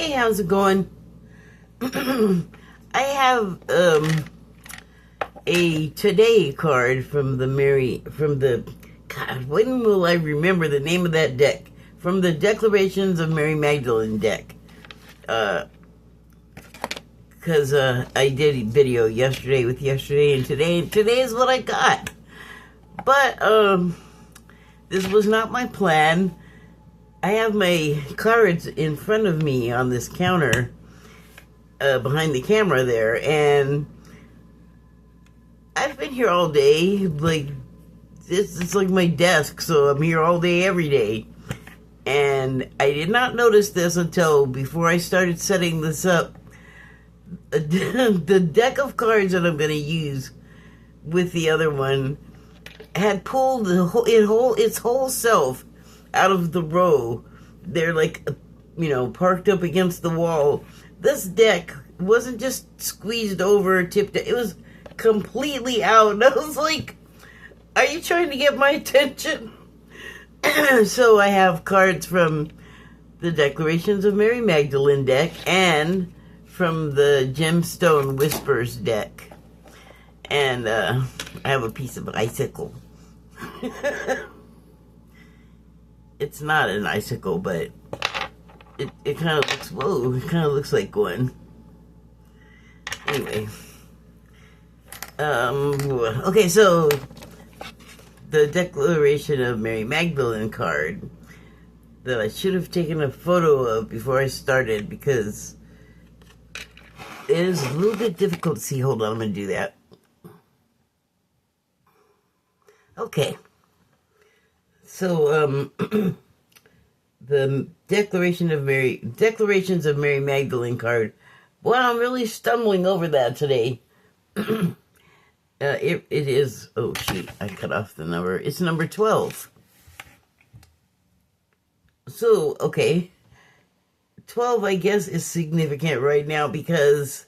Hey, how's it going? I have a today card from the God, when will I remember the name of that deck? From the Declarations of Mary Magdalene deck. Because I did a video yesterday with yesterday and today is what I got. But this was not my plan. I have my cards in front of me on this counter behind the camera there, and I've been here all day. Like, it's like my desk, so I'm here all day, every day. And I did not notice this until before I started setting this up. The deck of cards that I'm going to use with the other one had pulled its whole self out of the row. They're like, parked up against the wall. This deck wasn't just squeezed over, tipped. It was completely out. And I was like, are you trying to get my attention? So I have cards from the Declarations of Mary Magdalene deck and from the Gemstone Whispers deck. And I have a piece of icicle. It's not an icicle, but it kind of looks, whoa, it kind of looks like one. Anyway. Okay, so the Declaration of Mary Magdalene card that I should have taken a photo of before I started, because it is a little bit difficult to see. Hold on, I'm going to do that. Okay. So, the Declarations of Mary Magdalene card. Boy, I'm really stumbling over that today. It is, oh shoot, I cut off the number. It's number 12. So, okay. 12, I guess, is significant right now because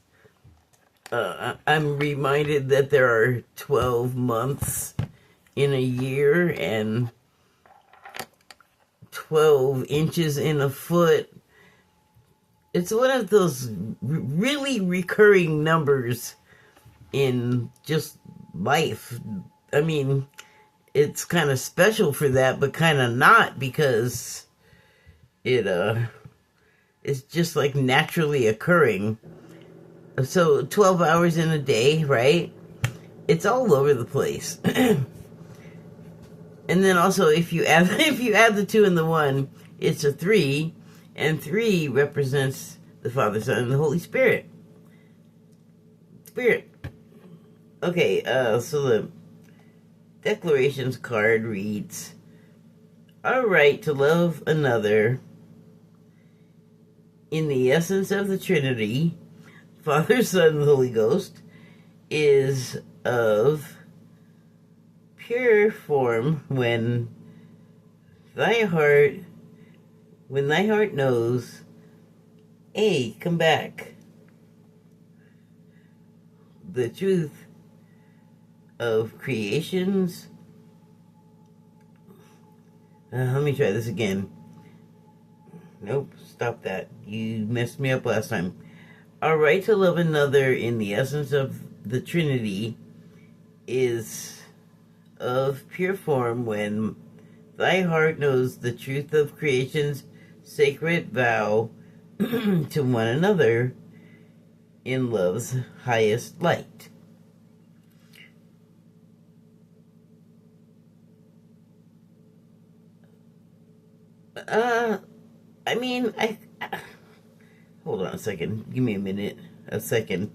I'm reminded that there are 12 months in a year and 12 inches in a foot. It's one of those really recurring numbers in just life. I mean, it's kind of special for that, but kind of not, because it's just like naturally occurring. So 12 hours in a day, right? It's all over the place. And then also, if you add the 2 and the 1, it's a 3, and 3 represents the Father, Son, and the Holy Spirit. Okay, so the Declarations card reads, "Our right to love another in the essence of the Trinity, Father, Son, and Holy Ghost, is of pure form when thy heart knows, come back, the truth of creations." Let me try this again. Nope, stop that. You messed me up last time. Our right to love another in the essence of the Trinity is of pure form when thy heart knows the truth of creation's sacred vow to one another in love's highest light. Hold on a second. Give me a minute. A second.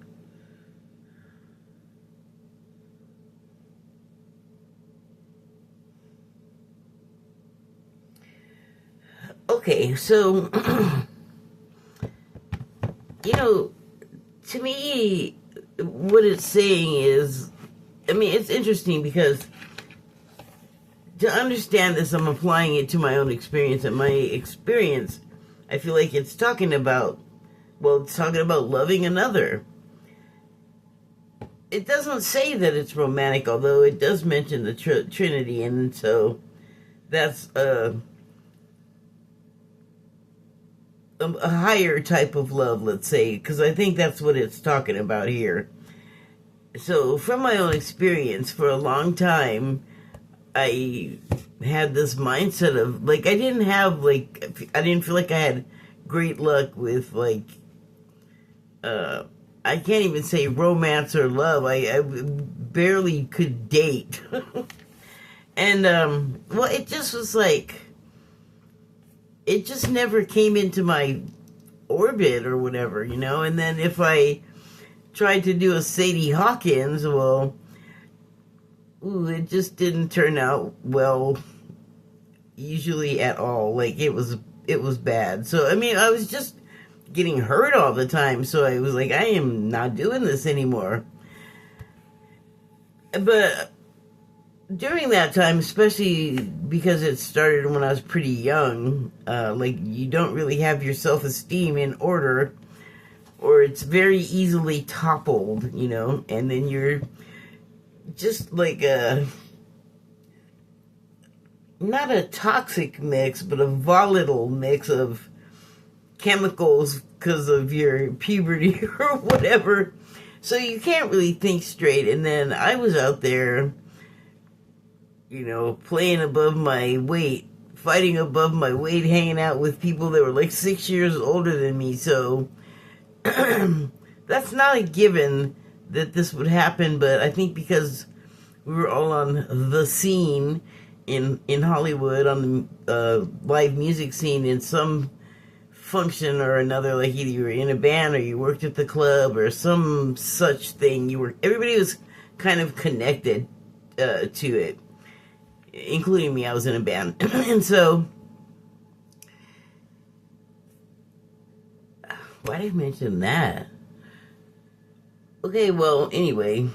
Okay, so, to me, what it's saying is, it's interesting because to understand this, I'm applying it to my own experience, and my experience, I feel like it's talking about loving another. It doesn't say that it's romantic, although it does mention the Trinity, and so that's a higher type of love, let's say, because I think that's what it's talking about here. So, from my own experience, for a long time, I had this mindset of, like, I didn't feel like I had great luck with, like, I can't even say romance or love. I barely could date. And, well, it just was like, it just never came into my orbit or whatever, you know? And then if I tried to do a Sadie Hawkins, well, it just didn't turn out well, usually at all. Like, it was bad. So, I mean, I was just getting hurt all the time, so I was like, I am not doing this anymore. But during that time, especially because it started when I was pretty young, like, you don't really have your self-esteem in order, or it's very easily toppled, you know, and then you're just like not a toxic mix, but a volatile mix of chemicals because of your puberty or whatever. So you can't really think straight. And then I was out there, you know, playing above my weight, fighting above my weight, hanging out with people that were like 6 years older than me. So that's not a given that this would happen, but I think because we were all on the scene in Hollywood, on the live music scene, in some function or another, like either you were in a band or you worked at the club or some such thing, everybody was kind of connected to it, including me. I was in a band. And so, why did I mention that? Okay, well, anyway,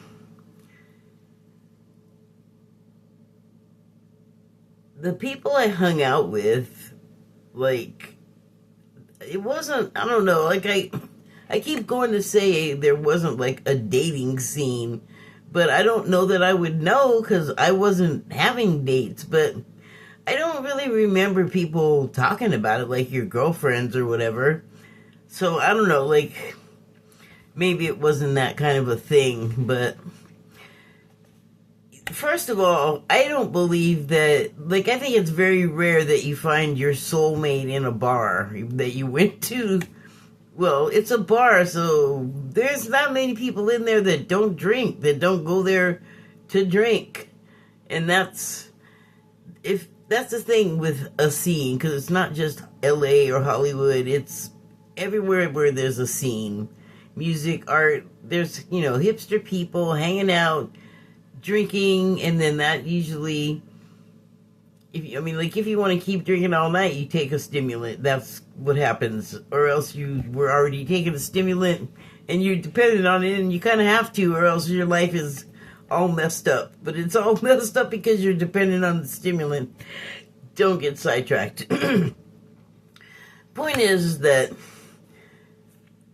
the people I hung out with, like, it wasn't, I don't know, like, I keep going to say there wasn't, like, a dating scene, but I don't know that I would know, because I wasn't having dates, but I don't really remember people talking about it, like your girlfriends or whatever. So, I don't know, like, maybe it wasn't that kind of a thing, but first of all, I don't believe that, like, I think it's very rare that you find your soulmate in a bar that you went to. Well, it's a bar, so there's not many people in there that don't drink, that don't go there to drink. And that's the thing with a scene, because it's not just LA or Hollywood, it's everywhere where there's a scene. Music, art, there's, you know, hipster people hanging out, drinking, and then that usually, if you want to keep drinking all night, you take a stimulant. That's what happens. Or else you were already taking a stimulant and you're dependent on it, and you kind of have to, or else your life is all messed up. But it's all messed up because you're dependent on the stimulant. Don't get sidetracked. Point is that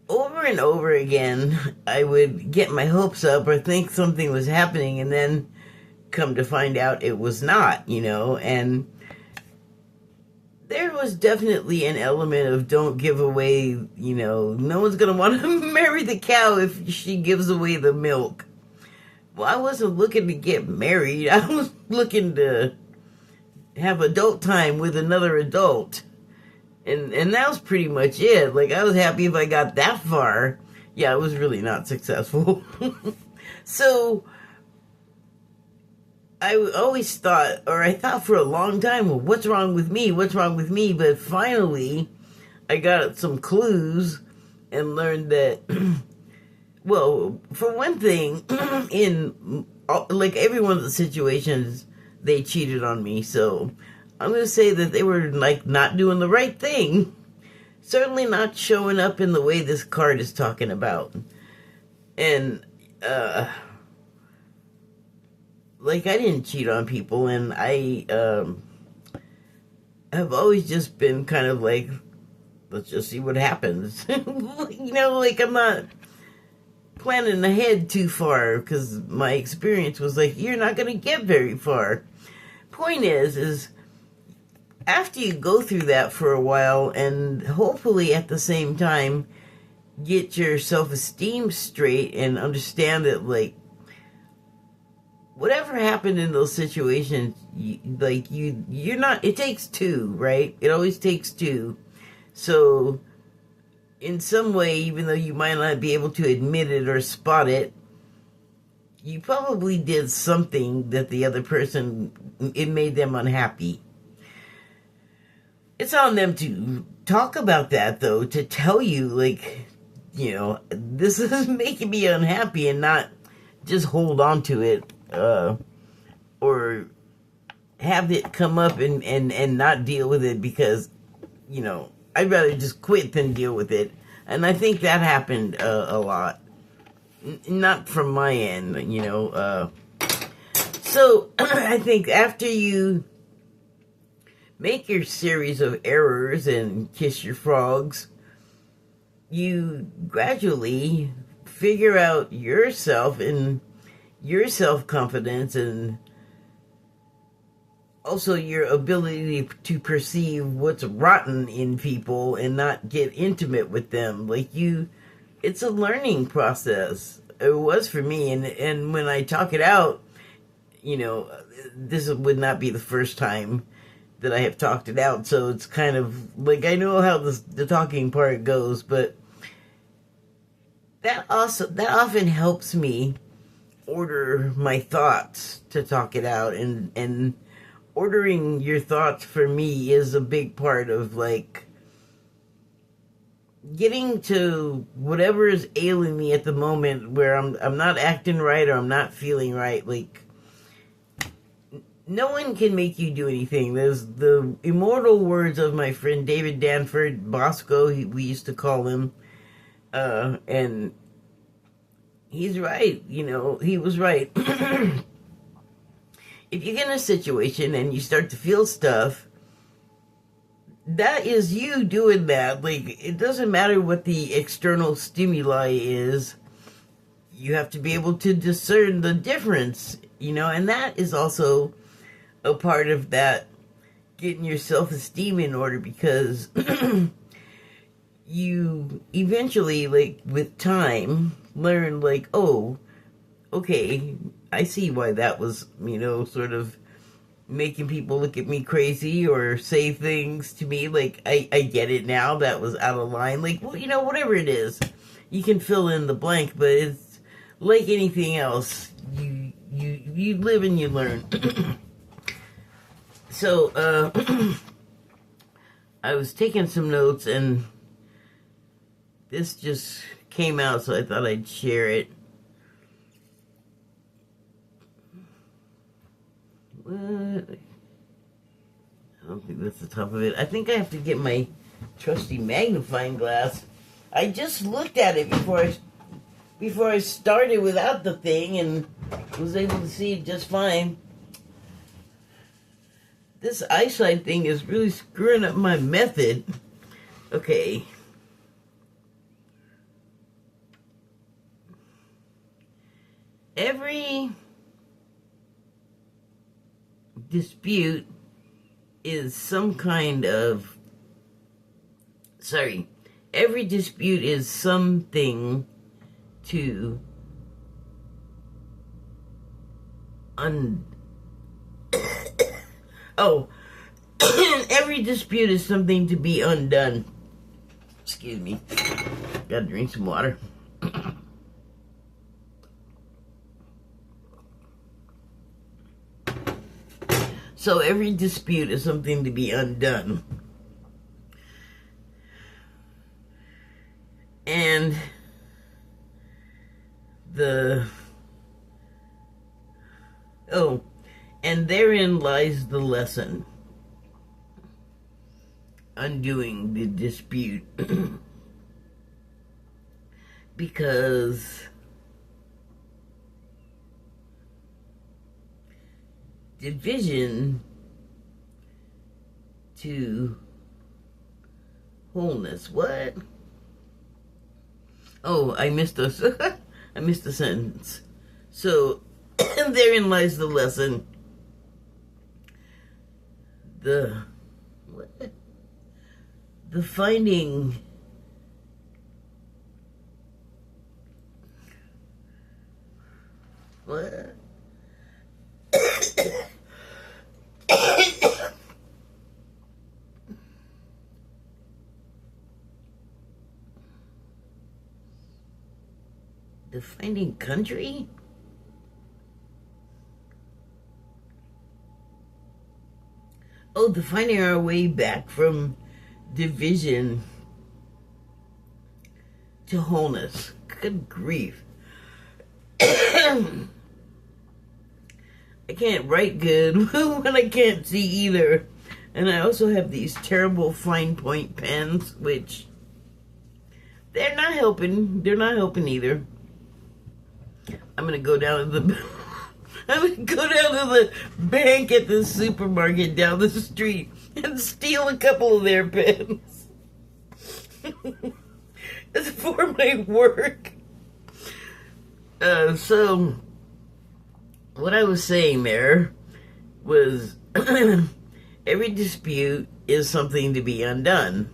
over and over again, I would get my hopes up or think something was happening, and then come to find out it was not, you know. And there was definitely an element of don't give away, you know, no one's going to want to marry the cow if she gives away the milk. Well, I wasn't looking to get married. I was looking to have adult time with another adult. And that was pretty much it. Like, I was happy if I got that far. Yeah, I was really not successful. So, I always thought, or I thought for a long time, well, what's wrong with me? What's wrong with me? But finally, I got some clues and learned that, well, for one thing, in, like, every one of the situations, they cheated on me. So, I'm going to say that they were, like, not doing the right thing. Certainly not showing up in the way this card is talking about. And, like, I didn't cheat on people, and I, have always just been kind of like, let's just see what happens. You know, like, I'm not planning ahead too far, because my experience was like, you're not going to get very far. Point is after you go through that for a while, and hopefully at the same time get your self-esteem straight and understand that, like, whatever happened in those situations, you're not, it takes two, right? It always takes two. So in some way, even though you might not be able to admit it or spot it, you probably did something that the other person, it made them unhappy. It's on them to talk about that, though, to tell you, like, you know, this is making me unhappy, and not just hold on to it, or have it come up and not deal with it because, you know, I'd rather just quit than deal with it. And I think that happened a lot. Not from my end, you know. So I think after you make your series of errors and kiss your frogs, you gradually figure out yourself and your self-confidence, and also your ability to perceive what's rotten in people and not get intimate with them. Like, it's a learning process. It was for me, and when I talk it out, you know, this would not be the first time that I have talked it out, so it's kind of like, I know how the talking part goes, but that often helps me order my thoughts to talk it out, and ordering your thoughts for me is a big part of, like, getting to whatever is ailing me at the moment, where I'm not acting right or I'm not feeling right. Like, no one can make you do anything. There's the immortal words of my friend David Danford, Bosco, we used to call him, and he's right, you know, he was right. If you get in a situation and you start to feel stuff, that is you doing that. Like, it doesn't matter what the external stimuli is. You have to be able to discern the difference, you know, and that is also a part of that, getting your self-esteem in order, because you eventually, like, with time, learn, like, oh, okay, I see why that was, you know, sort of making people look at me crazy or say things to me. Like, I get it now, that was out of line. Like, well, you know, whatever it is, you can fill in the blank, but it's like anything else. You live and you learn. So, I was taking some notes, and this just came out, so I thought I'd share it. What? I don't think that's the top of it. I think I have to get my trusty magnifying glass. I just looked at it before I started without the thing, and was able to see it just fine. This eyesight thing is really screwing up my method. Okay. Every dispute is some kind of... Sorry. Every dispute is something to every dispute is something to be undone. Excuse me. Gotta drink some water. So every dispute is something to be undone. And and therein lies the lesson. Undoing the dispute. Because division to wholeness. What? Oh, I missed a I missed a sentence. So therein lies the lesson. What? The finding. What? Defining country? Oh, defining our way back from division to wholeness. Good grief. I can't write good when I can't see either. And I also have these terrible fine point pens, which they're not helping. They're not helping either. I'm gonna go down to the bank at the supermarket down the street and steal a couple of their pens. It's for my work. So what I was saying there was every dispute is something to be undone.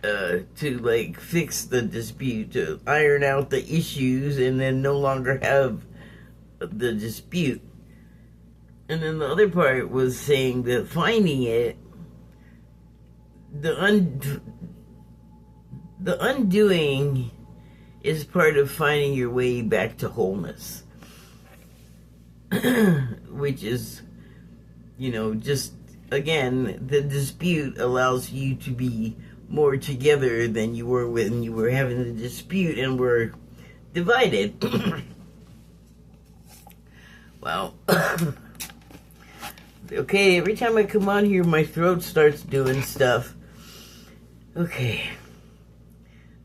To like fix the dispute, to iron out the issues, and then no longer have the dispute. And then the other part was saying that finding it, the undoing is part of finding your way back to wholeness. Which is, just, again, the dispute allows you to be more together than you were when you were having the dispute and were divided. Wow. Okay, every time I come on here, my throat starts doing stuff. Okay.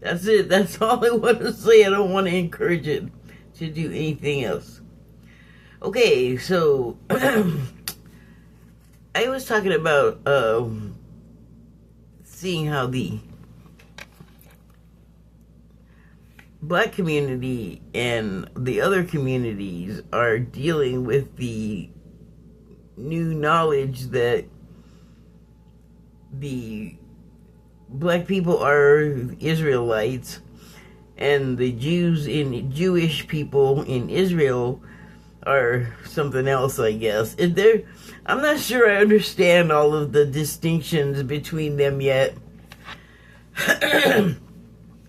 That's it. That's all I want to say. I don't want to encourage it to do anything else. Okay, so I was talking about seeing how the Black community and the other communities are dealing with the new knowledge that the Black people are Israelites and the Jewish people in Israel are something else, I guess. I'm not sure I understand all of the distinctions between them yet.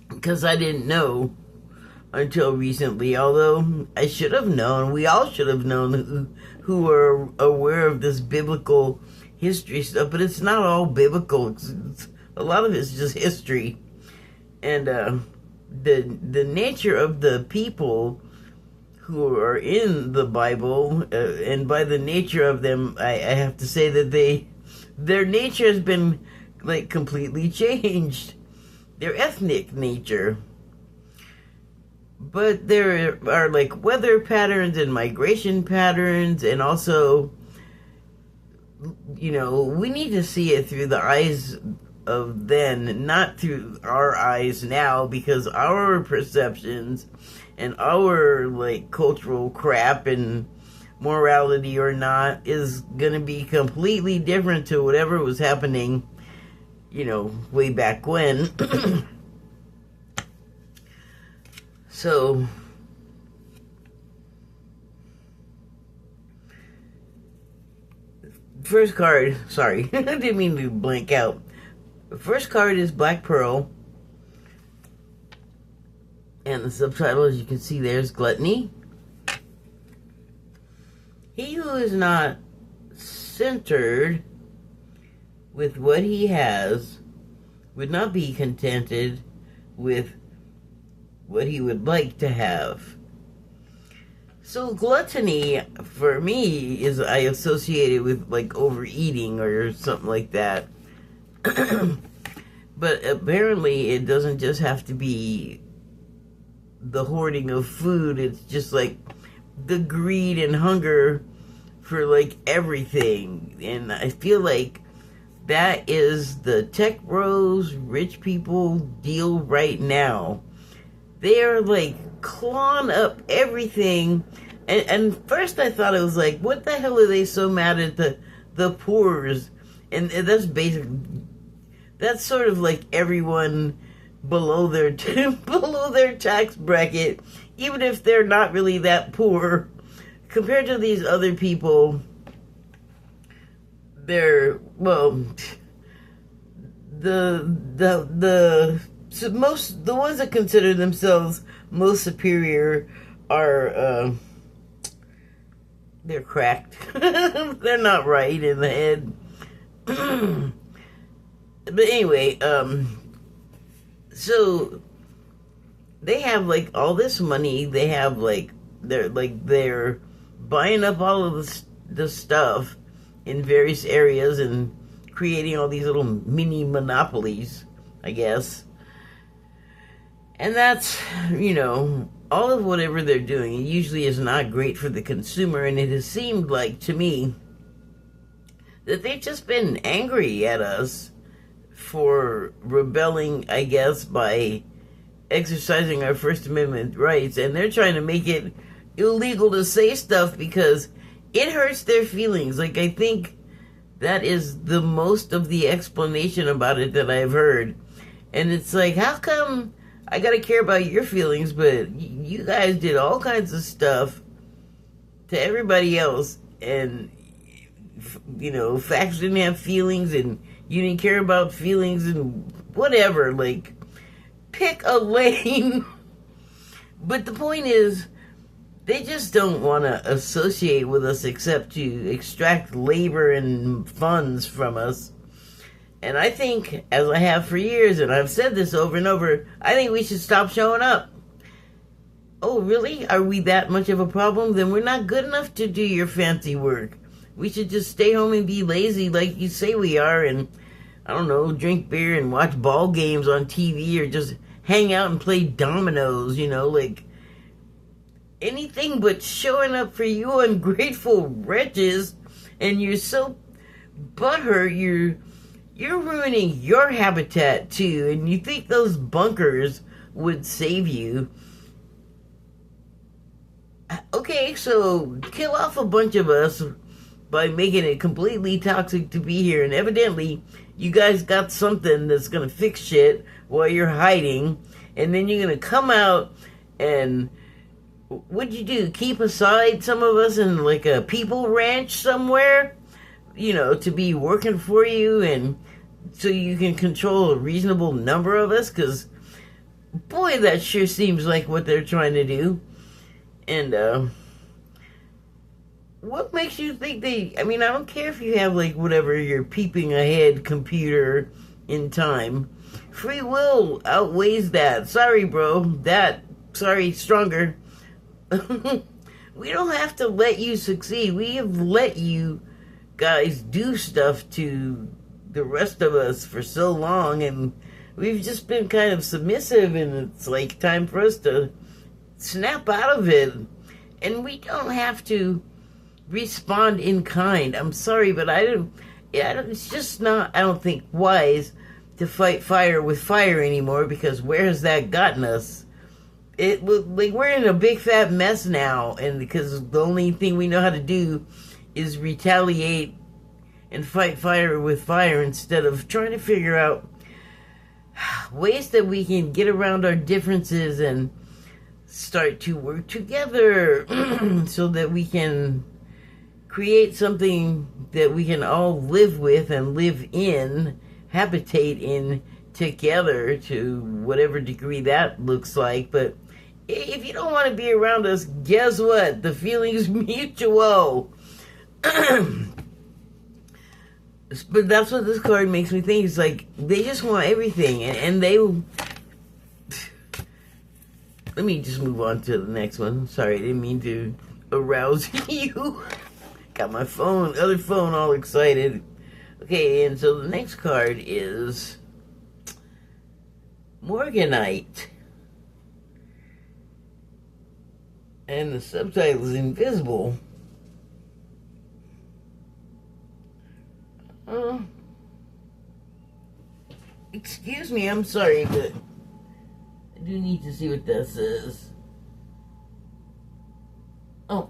Because I didn't know until recently, although I should have known. We all should have known who are aware of this biblical history stuff, but it's not all biblical. A lot of it's just history. And the nature of the people who are in the Bible, and by the nature of them, I have to say that their nature has been like completely changed. Their ethnic nature. But there are like weather patterns and migration patterns, and also, we need to see it through the eyes of then, not through our eyes now, because our perceptions and our like cultural crap and morality or not is gonna be completely different to whatever was happening, way back when. So first card, sorry, I didn't mean to blank out. The first card is Black Pearl. And the subtitle, as you can see there, is Gluttony. He who is not centered with what he has would not be contented with what he would like to have. So gluttony, for me, is I associate it with like overeating or something like that. But apparently it doesn't just have to be the hoarding of food. It's just like the greed and hunger for like everything. And I feel like that is the tech bros, rich people deal right now. They are like clawing up everything. And first I thought it was like, what the hell are they so mad at the poors And that's that's sort of like everyone below their below their tax bracket, even if they're not really that poor compared to these other people. They're, well, the ones that consider themselves most superior are they're cracked. They're not right in the head. But anyway, so they have like all this money. They have they're buying up all of the stuff in various areas and creating all these little mini monopolies, I guess. And that's, all of whatever they're doing, it usually is not great for the consumer. And it has seemed like to me that they've just been angry at us for rebelling, I guess, by exercising our First Amendment rights. And they're trying to make it illegal to say stuff because it hurts their feelings. Like, I think that is the most of the explanation about it that I've heard. And it's like, how come I gotta care about your feelings, but you guys did all kinds of stuff to everybody else, and, facts didn't have feelings, and you didn't care about feelings, and whatever. Like, pick a lane. But the point is, they just don't want to associate with us except to extract labor and funds from us. And I think, as I have for years, and I've said this over and over, I think we should stop showing up. Oh, really? Are we that much of a problem? Then we're not good enough to do your fancy work. We should just stay home and be lazy like you say we are, and, I don't know, drink beer and watch ball games on TV, or just hang out and play dominoes, anything but showing up for you ungrateful wretches. And you're so butthurt, you're ruining your habitat too, and you think those bunkers would save you. Okay, so kill off a bunch of us by making it completely toxic to be here, and evidently you guys got something that's gonna fix shit while you're hiding, and then you're gonna come out and what'd you do? Keep aside some of us in like a people ranch somewhere, to be working for you, and so you can control a reasonable number of us? Because, boy, that sure seems like what they're trying to do. And, what makes you think I don't care if you have, whatever, your peeping ahead computer in time. Free will outweighs that. Sorry, bro. Sorry, stronger. We don't have to let you succeed. We have let you guys do stuff to the rest of us for so long, and we've just been kind of submissive, and it's like time for us to snap out of it. And we don't have to respond in kind. I'm sorry, but it's just not, I don't think, wise to fight fire with fire anymore, because where has that gotten us? We're in a big fat mess now, and because the only thing we know how to do is retaliate and fight fire with fire, instead of trying to figure out ways that we can get around our differences and start to work together so that we can create something that we can all live with and live in, habitate in together, to whatever degree that looks like. But if you don't want to be around us, guess what? The feeling's mutual. But that's what this card makes me think. It's like, they just want everything, and they... Let me just move on to the next one. Sorry, I didn't mean to arouse you. Got my other phone all excited. Okay, and so the next card is Morganite. And the subtitle is invisible. Excuse me, I'm sorry, but I do need to see what that says. Oh,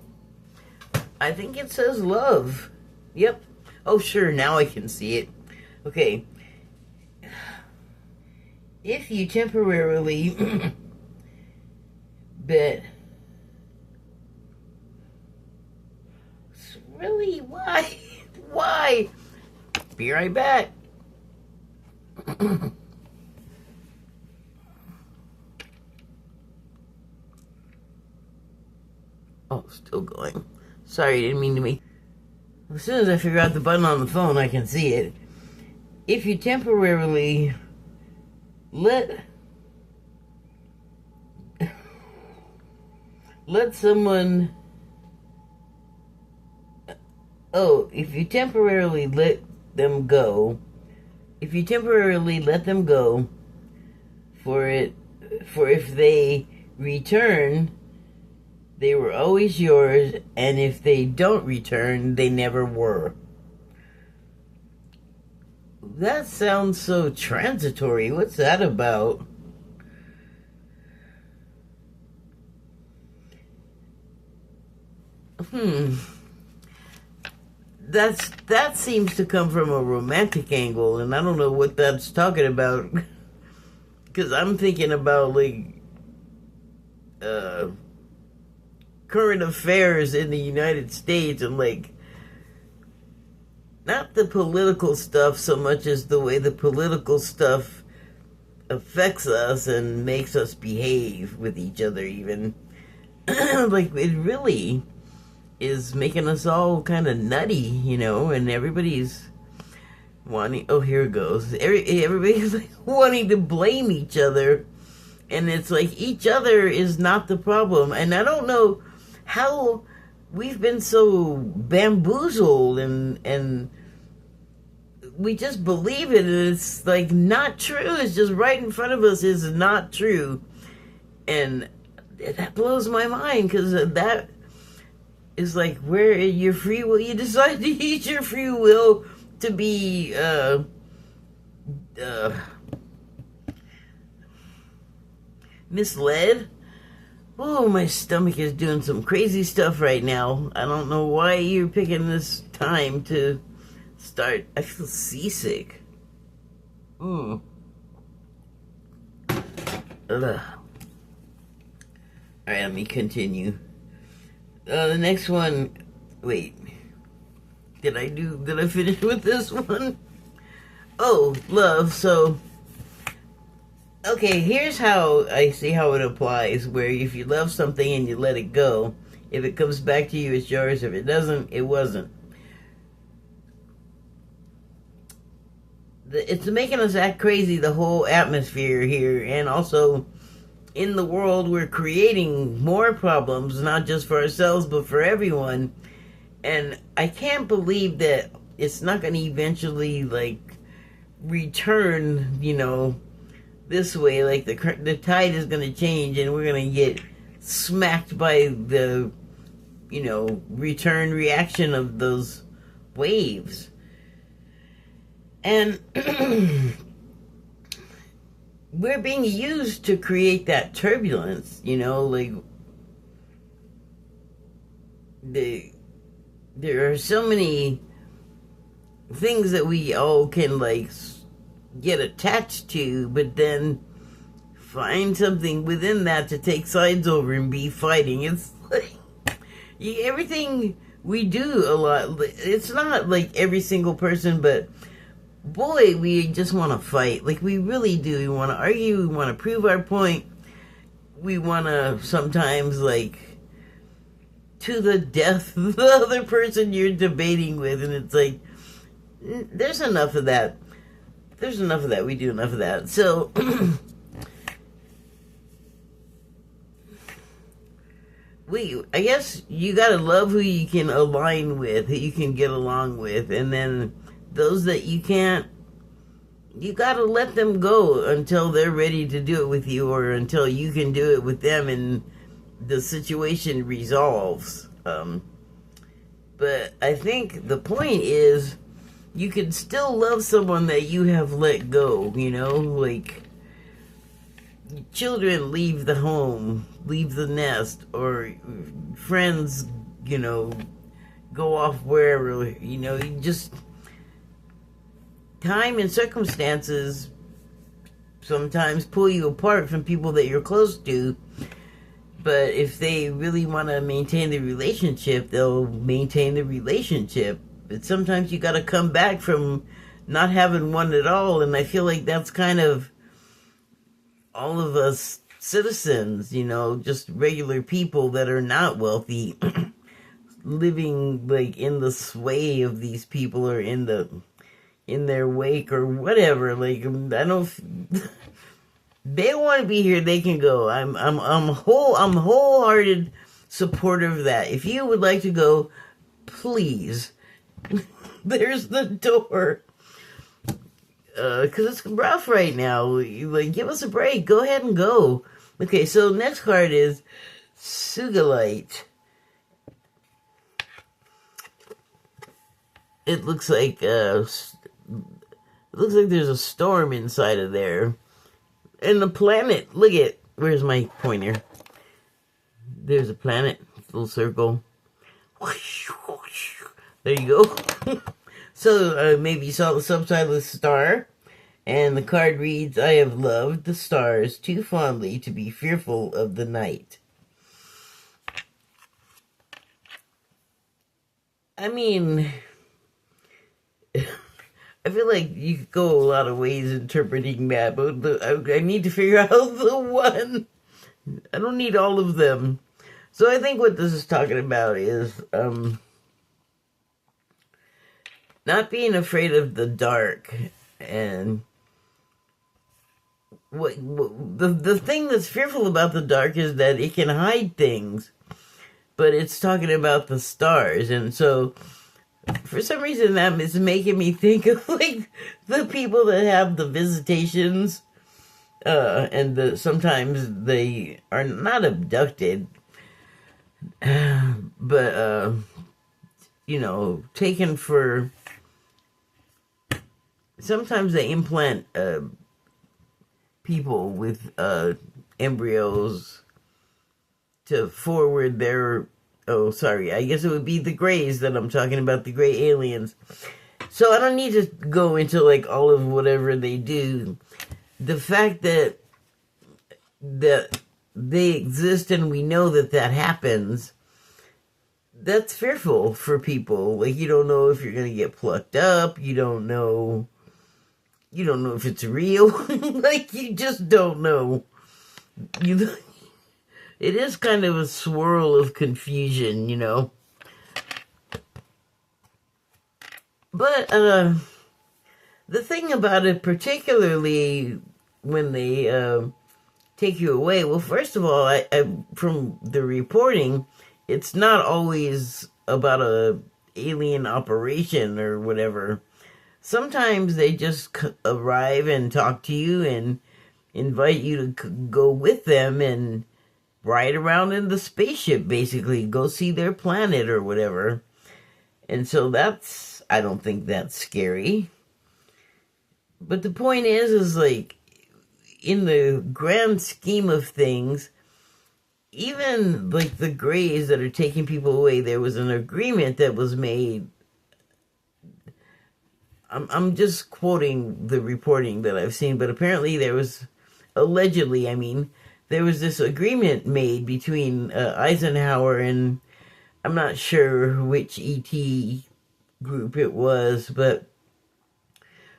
I think it says love. Yep. Oh, sure, now I can see it. Okay. If you temporarily bet, really, why? Why? Be right back. Oh, still going. Sorry, didn't mean to be. As soon as I figure out the button on the phone, I can see it. If you temporarily let someone, if you temporarily let them go, for if they return, they were always yours, and if they don't return, they never were. That sounds so transitory. What's that about? That seems to come from a romantic angle, and I don't know what that's talking about. Because I'm thinking about, like, current affairs in the United States, and, like, not the political stuff so much as the way the political stuff affects us and makes us behave with each other, even. Like, it really is making us all kind of nutty, you know, and everybody's wanting, oh, here it goes. Everybody's like wanting to blame each other, and it's like each other is not the problem. And I don't know how we've been so bamboozled, and we just believe it, and it's like not true. It's just right in front of us is not true, and that blows my mind, because that is like where your free will, you decide to use your free will to be misled. Oh, my stomach is doing some crazy stuff right now. I don't know why you're picking this time to start. I feel seasick. Ugh. Alright, let me continue. The next one, wait, did I finish with this one? Oh, love. So, okay, here's how I see how it applies, where if you love something and you let it go, if it comes back to you, it's yours. If it doesn't, it wasn't. It's making us act crazy, the whole atmosphere here, and also in the world, we're creating more problems, not just for ourselves, but for everyone. And I can't believe that it's not going to eventually, like, return, you know, this way. Like, the tide is going to change, and we're going to get smacked by the, you know, return reaction of those waves. And we're being used to create that turbulence, you know, like, there are so many things that we all can, like, get attached to, but then find something within that to take sides over and be fighting. It's like, everything we do a lot, it's not like every single person, but boy, we just want to fight. Like, we really do. We want to argue. We want to prove our point. We want to sometimes, like, to the death, the other person you're debating with. And it's like, there's enough of that. There's enough of that. We do enough of that. So, I guess you got to love who you can align with, who you can get along with. And then those that you can't, you gotta let them go until they're ready to do it with you, or until you can do it with them and the situation resolves. But I think the point is, you can still love someone that you have let go, you know? Like, children leave the home, leave the nest, or friends, you know, go off wherever, you know, you just time and circumstances sometimes pull you apart from people that you're close to. But if they really want to maintain the relationship, they'll maintain the relationship. But sometimes you got to come back from not having one at all. And I feel like that's kind of all of us citizens, just regular people that are not wealthy, living like in the sway of these people or in their wake or whatever. Like, I don't. They want to be here, they can go. I'm wholehearted supporter of that. If you would like to go, please. There's the door. Because it's rough right now. Like, give us a break. Go ahead and go. Okay, so next card is Sugalite. It looks like there's a storm inside of there. And the planet, look at, where's my pointer? There's a planet, little circle. There you go. So maybe you saw the subtitle is Star. And the card reads, I have loved the stars too fondly to be fearful of the night. I mean, I feel like you could go a lot of ways interpreting that, but I need to figure out the one. I don't need all of them. So I think what this is talking about is not being afraid of the dark. And the thing that's fearful about the dark is that it can hide things. But it's talking about the stars. And so for some reason that is making me think of like the people that have the visitations. And sometimes they are not abducted, but, taken for, sometimes they implant people with embryos to forward their, I guess it would be the Greys that I'm talking about, the Grey aliens. So I don't need to go into like all of whatever they do. The fact that they exist and we know that happens, that's fearful for people. Like, you don't know if you're going to get plucked up. You don't know if it's real. Like, you just don't know. It is kind of a swirl of confusion, But, the thing about it, particularly when they take you away, well, first of all, I from the reporting, it's not always about a alien operation or whatever. Sometimes they just arrive and talk to you and invite you to go with them and ride around in the spaceship, basically. Go see their planet or whatever. And so I don't think that's scary. But the point is like, in the grand scheme of things, even like the Greys that are taking people away, there was an agreement that was made. I'm just quoting the reporting that I've seen, but apparently there was, allegedly, there was this agreement made between Eisenhower and, I'm not sure which ET group it was, but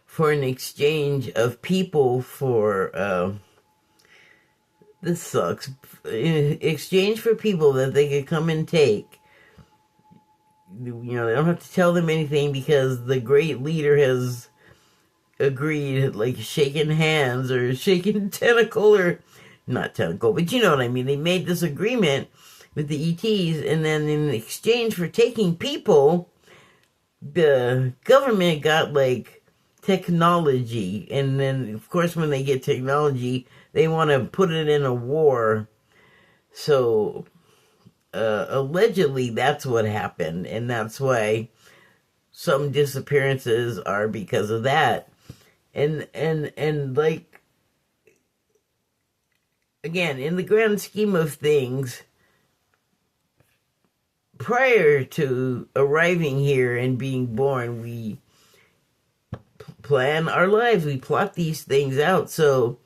for an exchange of people for, this sucks, in exchange for people that they could come and take. They don't have to tell them anything because the great leader has agreed, like shaking hands or shaking tentacle, or not tentacle, but you know what I mean. They made this agreement with the ETs, and then in exchange for taking people, the government got like technology, and then of course when they get technology, they want to put it in a war. So allegedly that's what happened, and that's why some disappearances are because of that. And like, again, in the grand scheme of things, prior to arriving here and being born, we plan our lives. We plot these things out. So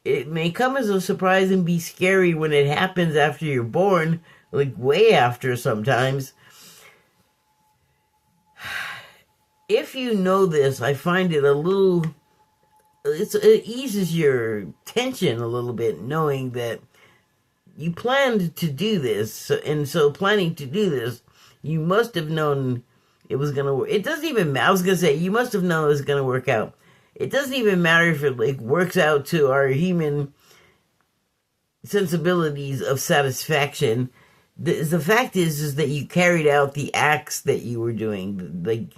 it may come as a surprise and be scary when it happens after you're born, like way after sometimes. If you know this, I find it it eases your tension a little bit, knowing that you planned to do this, and so planning to do this, you must have known it was going to work. It doesn't even matter. I was going to say, you must have known it was going to work out. It doesn't even matter if it like works out to our human sensibilities of satisfaction. The fact is that you carried out the acts that you were doing. Like,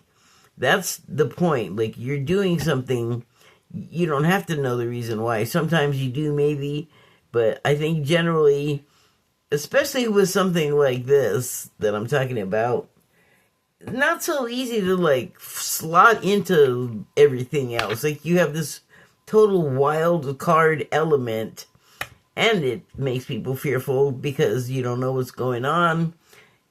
that's the point. Like, you're doing something. You don't have to know the reason why. Sometimes you do, maybe. But I think generally, especially with something like this that I'm talking about, not so easy to like slot into everything else. Like, you have this total wild card element, and it makes people fearful because you don't know what's going on.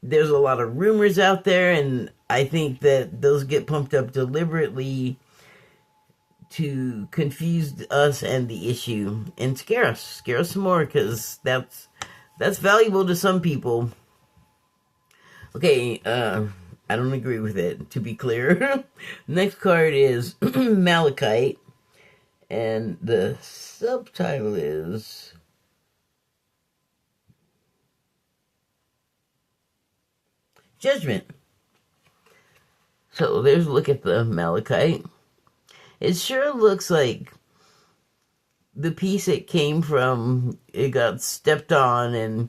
There's a lot of rumors out there, and I think that those get pumped up deliberately to confuse us and the issue and scare us some more, because that's valuable to some people. Okay, I don't agree with it, to be clear. Next card is Malachite, and the subtitle is Judgment. So there's a look at the Malachite. It sure looks like the piece it came from, it got stepped on and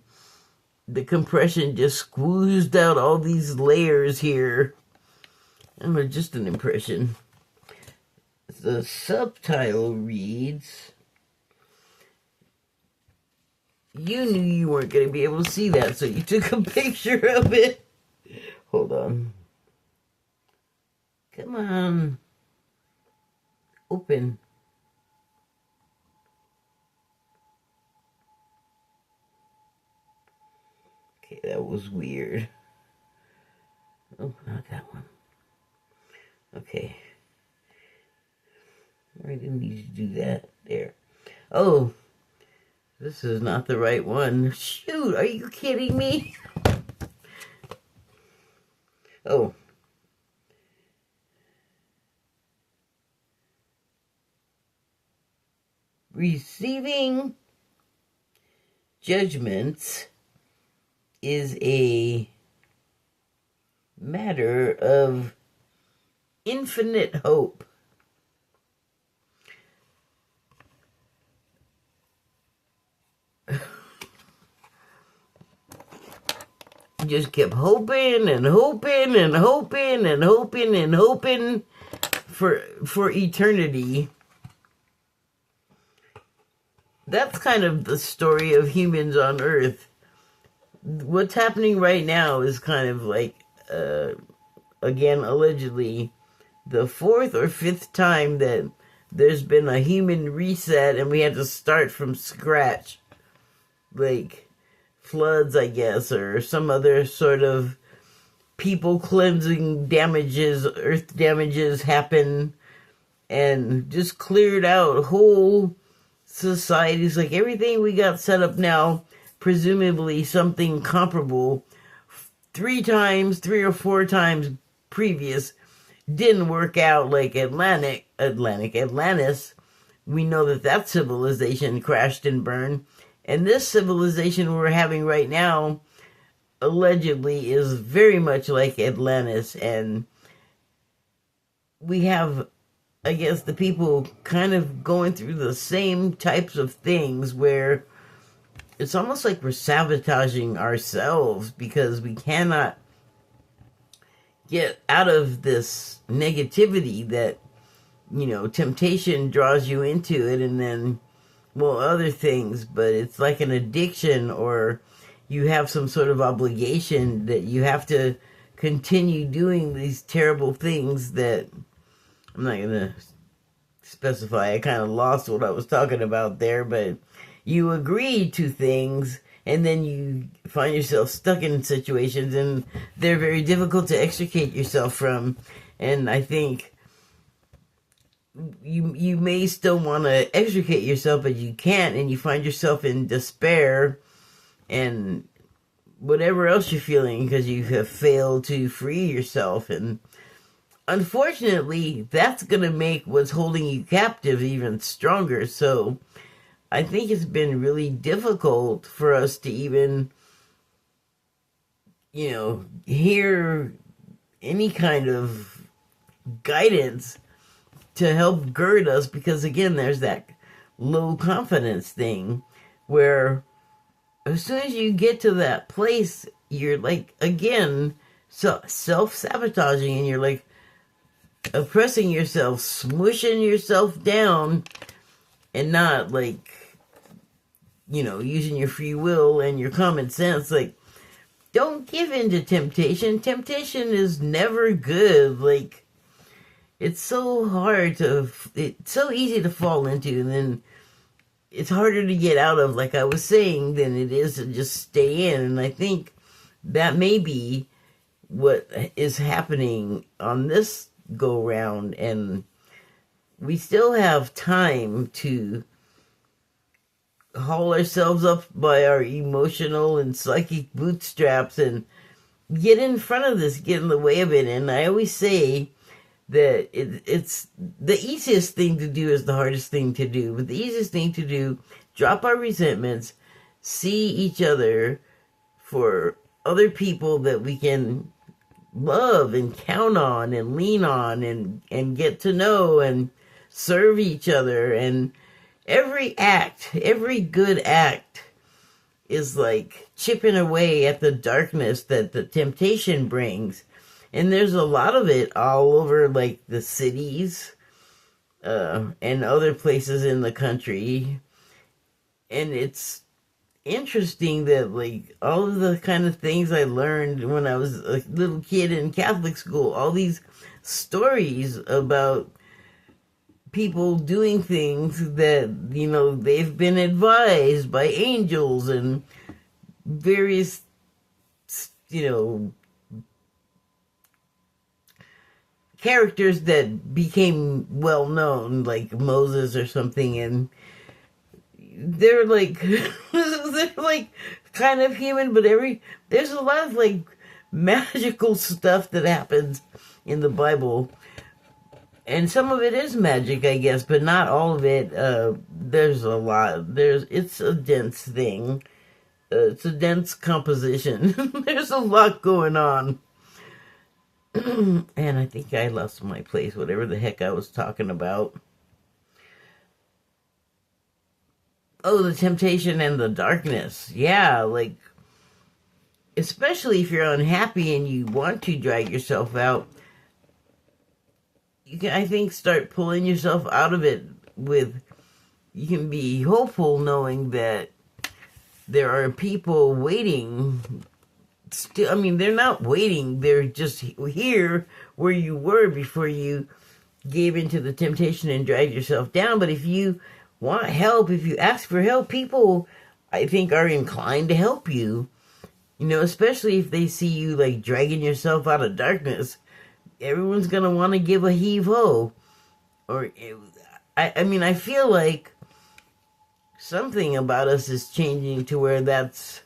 the compression just squeezed out all these layers here. I don't know, just an impression. The subtitle reads, you knew you weren't going to be able to see that, so you took a picture of it. Hold on. Come on. Open. Okay, that was weird. Oh, not that one. Okay. I didn't need to do that. There. Oh, this is not the right one. Shoot, are you kidding me? Oh. Receiving judgments is a matter of infinite hope. Just kept hoping and hoping and hoping and hoping and hoping for eternity. That's kind of the story of humans on Earth. What's happening right now is kind of like, again, allegedly, the 4th or 5th time that there's been a human reset and we had to start from scratch. Like floods, I guess, or some other sort of people cleansing damages, earth damages happen, and just cleared out whole societies. Like everything we got set up now, presumably something comparable 3 or 4 times previous, didn't work out. Like Atlantis, we know that civilization crashed and burned. And this civilization we're having right now, allegedly, is very much like Atlantis. And we have, I guess, the people kind of going through the same types of things where it's almost like we're sabotaging ourselves because we cannot get out of this negativity that, temptation draws you into it, and then, other things, but it's like an addiction, or you have some sort of obligation that you have to continue doing these terrible things that I'm not going to specify. I kind of lost what I was talking about there, but you agree to things and then you find yourself stuck in situations and they're very difficult to extricate yourself from. And I think you may still want to extricate yourself, but you can't, and you find yourself in despair and whatever else you're feeling because you have failed to free yourself. And unfortunately, that's going to make what's holding you captive even stronger. So I think it's been really difficult for us to even, hear any kind of guidance to help gird us, because again, there's that low confidence thing where as soon as you get to that place, you're like, again, self-sabotaging, and you're like oppressing yourself, smushing yourself down, and not like, using your free will and your common sense. Like, don't give in to temptation. Temptation is never good. Like, it's so it's so easy to fall into, and then it's harder to get out of, like I was saying, than it is to just stay in. And I think that may be what is happening on this go round, and we still have time to haul ourselves up by our emotional and psychic bootstraps and get in front of this, get in the way of it. And I always say that it's the easiest thing to do is the hardest thing to do. But the easiest thing to do, drop our resentments, see each other for other people that we can love and count on and lean on and get to know and serve each other. And every good act is like chipping away at the darkness that the temptation brings. And there's a lot of it all over, like, the cities and other places in the country. And it's interesting that, like, all of the kind of things I learned when I was a little kid in Catholic school, all these stories about people doing things that, they've been advised by angels and various, characters that became well known, like Moses or something, and they're like kind of human, but there's a lot of like magical stuff that happens in the Bible, and some of it is magic, I guess, but not all of it. There's a lot. It's a dense thing. It's a dense composition. There's a lot going on. And I think I lost my place, whatever the heck I was talking about. Oh, the temptation and the darkness. Yeah, like, especially if you're unhappy and you want to drag yourself out, you can, I think, start pulling yourself out of it you can be hopeful knowing that there are people waiting. Still, I mean, they're not waiting. They're just here where you were before you gave into the temptation and dragged yourself down. But if you want help, if you ask for help, people, I think, are inclined to help you. Especially if they see you, like, dragging yourself out of darkness. Everyone's going to want to give a heave-ho. I feel like something about us is changing to where that's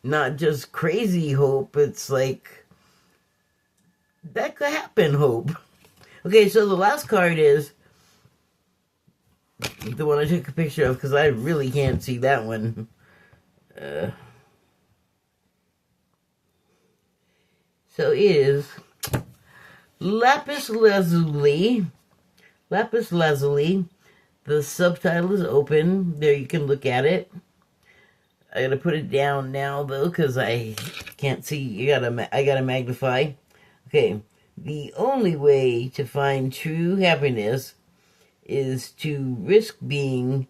not just crazy hope, it's like, that could happen hope. Okay, so the last card is the one I took a picture of, because I really can't see that one. So it is Lapis Lazuli. Lapis Lazuli. The subtitle is open. There, you can look at it. I gotta put it down now, though, because I can't see. I gotta magnify. Okay. The only way to find true happiness is to risk being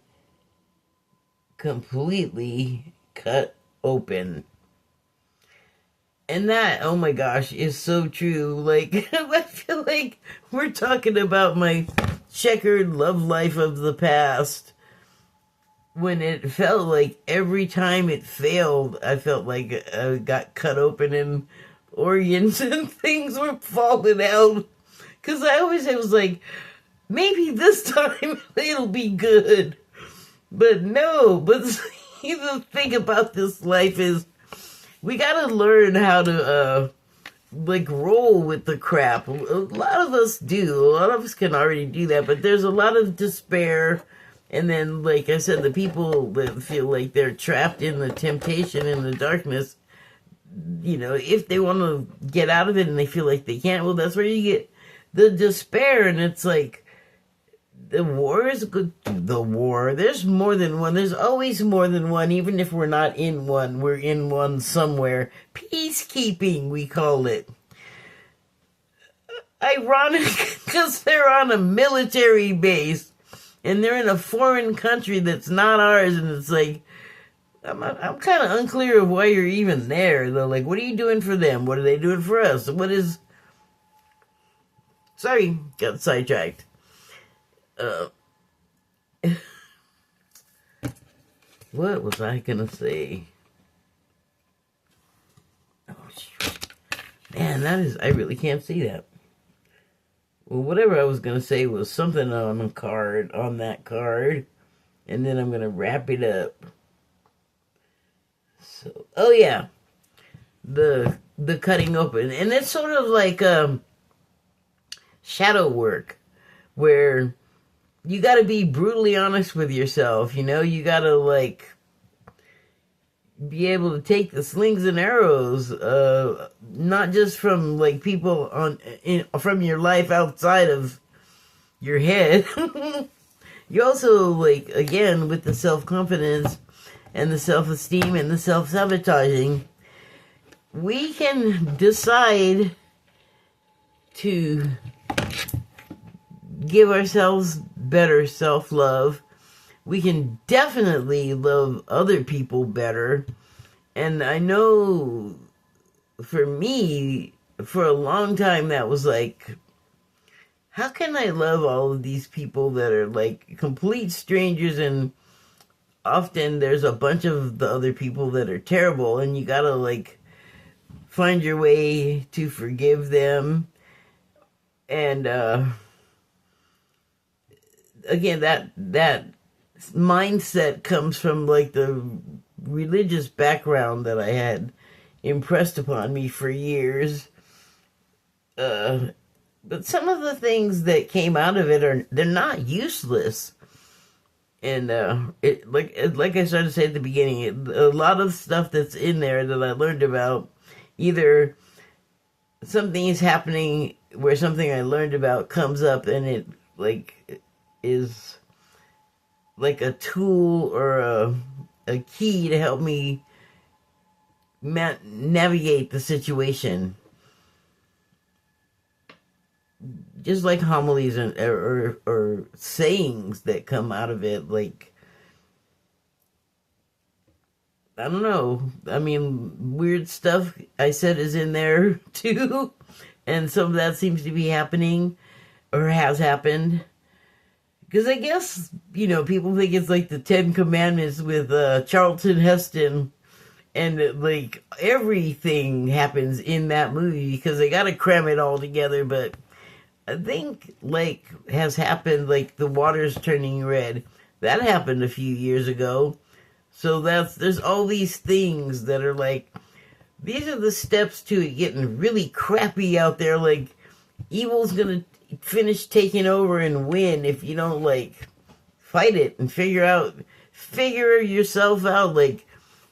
completely cut open. And that, oh my gosh, is so true. Like, I feel like we're talking about my checkered love life of the past, when it felt like every time it failed, I felt like I got cut open and organs and things were falling out. Because I always was like, maybe this time it'll be good. But no, but the thing about this life is we gotta learn how to, like, roll with the crap. A lot of us do. A lot of us can already do that, but there's a lot of despair. And then, like I said, the people that feel like they're trapped in the temptation and the darkness, you know, if they want to get out of it and they feel like they can't, well, that's where you get the despair. And it's like, the war is good. The war, there's more than one. There's always more than one. Even if we're not in one, we're in one somewhere. Peacekeeping, we call it. Ironic, because they're on a military base and they're in a foreign country that's not ours. And it's like, I'm kind of unclear of why you're even there. Though, like, what are you doing for them? What are they doing for us? What is... Sorry, got sidetracked. What was I gonna say? Oh, shoot. Man, that is... I really can't see that. Well, whatever I was gonna say was something on a card, on that card. And then I'm gonna wrap it up. So, oh yeah, the cutting open, and it's sort of like shadow work, where you got to be brutally honest with yourself. You know, you got to, like, be able to take the slings and arrows, not just from, like, people from your life outside of your head. You also, like, again, with the self-confidence and the self-esteem and the self-sabotaging, we can decide to give ourselves better self-love. We can definitely love other people better. And I know for me, for a long time, that was like, how can I love all of these people that are like complete strangers, and often there's a bunch of the other people that are terrible, and you gotta, like, find your way to forgive them. And again, that mindset comes from, like, the religious background that I had impressed upon me for years. But some of the things that came out of it they're not useless. And like I started to say at the beginning, a lot of stuff that's in there that I learned about, either something is happening where something I learned about comes up, and it, like, is like a tool or a key to help me navigate the situation. Just like homilies or sayings that come out of it, like, I don't know. I mean, weird stuff I said is in there too, and some of that seems to be happening or has happened. Because I guess, you know, people think it's like the Ten Commandments with Charlton Heston, and, like, everything happens in that movie because they got to cram it all together. But I think, like, has happened, like, the water's turning red. That happened a few years ago. So there's all these things that are, like, these are the steps to it getting really crappy out there. Like, evil's gonna finish taking over and win if you don't, like, fight it and figure yourself out. Like,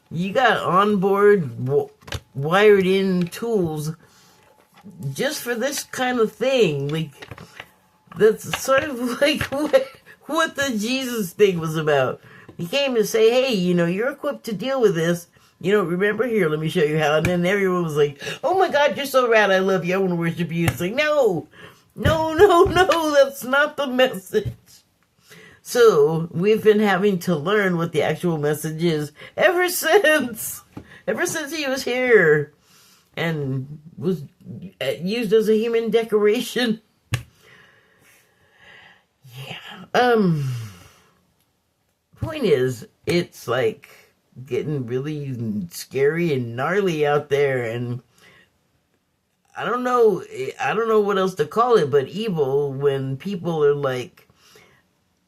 you got onboard wired in tools just for this kind of thing. Like, that's sort of like what the Jesus thing was about. He came to say, hey, you know, you're equipped to deal with this. You know, remember, here, let me show you how. And then everyone was like, oh my God, you're so rad, I love you, I want to worship you. It's like, no, that's not the message. So, we've been having to learn what the actual message is ever since he was here and was used as a human decoration. Yeah. Point is, it's like getting really scary and gnarly out there, and I don't know what else to call it but evil when people are like,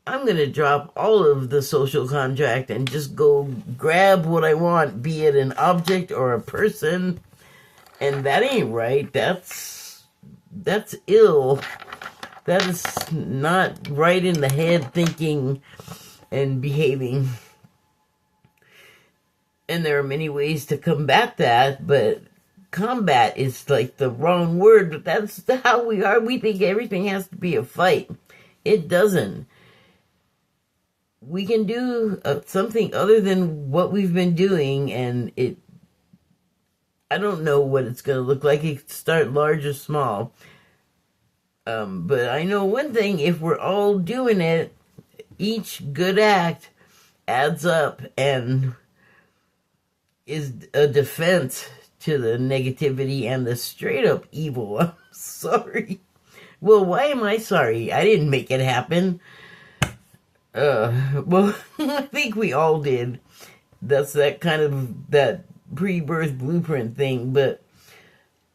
I'm going to drop all of the social contract and just go grab what I want, be it an object or a person. And that ain't right. That's ill. That is not right in the head thinking and behaving. And there are many ways to combat that, but combat is like the wrong word, but that's how we are. We think everything has to be a fight. It doesn't. We can do something other than what we've been doing, and I don't know what it's going to look like. It can start large or small. But I know one thing, if we're all doing it, each good act adds up and is a defense to the negativity and the straight up evil. I'm sorry. Well, why am I sorry? I didn't make it happen. Well, I think we all did. That's that kind of that pre-birth blueprint thing, but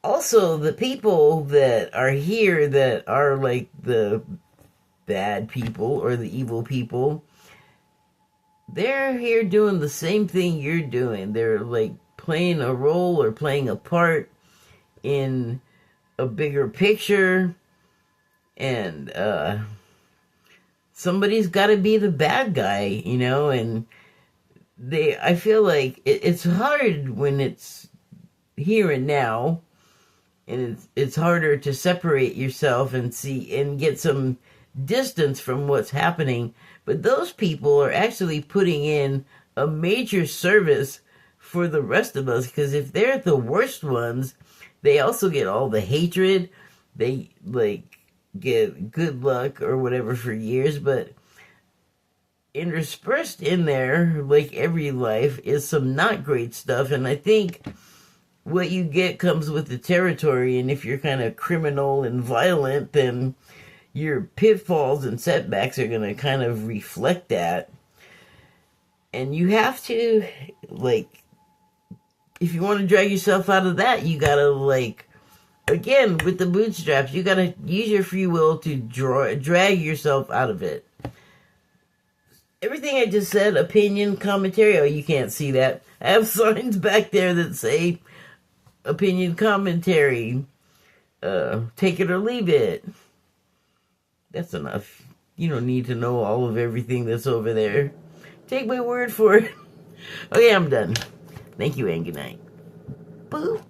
also the people that are here that are like the bad people or the evil people, they're here doing the same thing you're doing. They're like playing a role or playing a part in a bigger picture, and somebody's got to be the bad guy, and I feel like it's hard when it's here and now, and it's harder to separate yourself and see and get some distance from what's happening. But those people are actually putting in a major service for the rest of us, because if they're the worst ones, they also get all the hatred. They like get good luck or whatever for years, but interspersed in there, like every life, is some not great stuff. And I think what you get comes with the territory, and if you're kind of criminal and violent, then your pitfalls and setbacks are going to kind of reflect that. And you have to, like, if you want to drag yourself out of that, you got to, like, again, with the bootstraps, you got to use your free will to drag yourself out of it. Everything I just said, opinion, commentary, oh, you can't see that. I have signs back there that say opinion, commentary, take it or leave it. That's enough. You don't need to know all of everything that's over there. Take my word for it. Okay, I'm done. Thank you and good night. Boo.